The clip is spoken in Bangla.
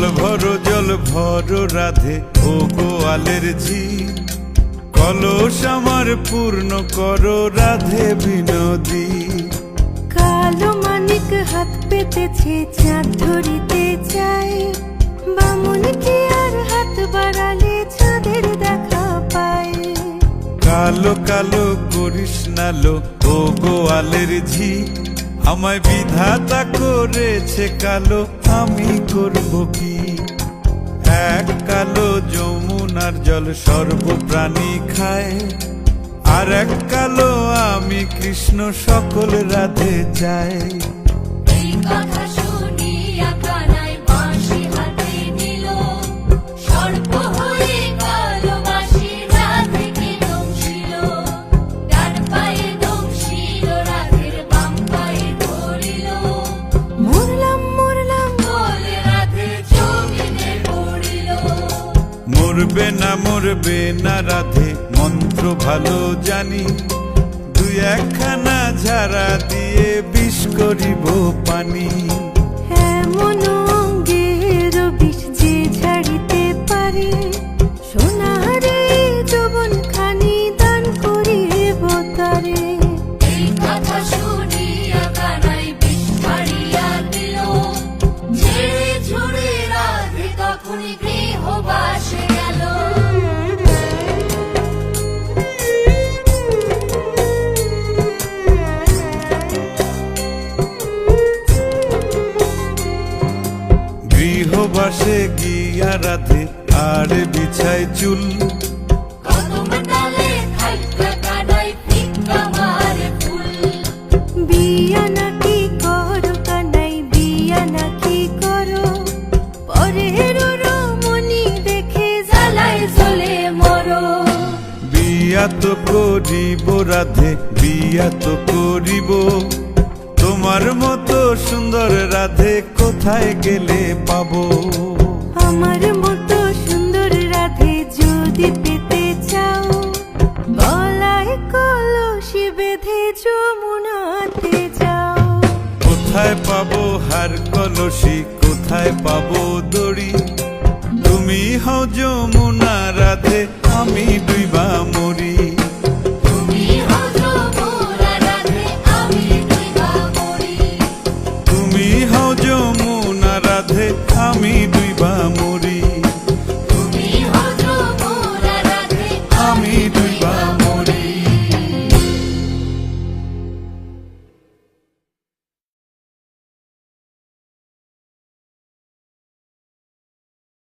জল ভরো রাধে ও গোয়ালের ঝি, কলস আমার পূর্ণ করো রাধে বিনোদী। কালো মানিক হাত পেতেছে চাঁদ ধরিতে চাই, বামুন কি আর হাত বাড়ালে চাঁদের দেখা পায়। কালো কালো করিস নালো ও গোয়ালের ঝি, আমায় বিধাতা করেছে কালো, আমি করব কি? এক কালো যমুনার জল সর্বপ্রাণী খায়, আর এক কালো আমি কৃষ্ণ সকল রাধে চাই। এই কথা শুনিয়া কানাই বাঁশি হাতে নিল, সর্প হয়ে কালো বাঁশি রাধেকে দংশিল। ডান পায়ে দংশিল রাধের বাম পায়ে ধরিল, মরলাম মরলাম বলে রাধে জমিনে পড়িল। মরবে না রাধে মন্ত্র ভালো জানি, দুই একখানা ঝাড়া দিয়ে বিষ করিব পানি। এমন অঙ্গের বিষ যে ঝাড়িতে পারে, সোনারে যৌবন খানি দান করিব তারে। এই কথা শুনিয়া কানাই বিষ ছাড়িয়া দিল, ঝেড়ে ঝুড়ে রাধে তখনই গৃহবাসে গেল। গৃহবাসে গিয়া রাধে আর বিছাই চুল, কদম ডালে খাইকা কানাই ফিক্কা মারে ফুল। বিয়া নাকি করো কানাই বিয়া নাকি করো, পরের রমণী দেখে জ্বালায় জ্বলে মরো। বিয়া তো করিব রাধে বিয়া তো করিব, তোমার মতো সুন্দর রাধে কোথায় গেলে পাবো? আমার মতো সুন্দর রাধে যদি পেতে চাও, গলায় কলসি বেঁধে যমুনাতে যাও। কোথায় পাবো হার কলসি, কোথায় পাবো দড়ি? তুমি হও যমুনা রাধে, আমি ডুইবা মরি।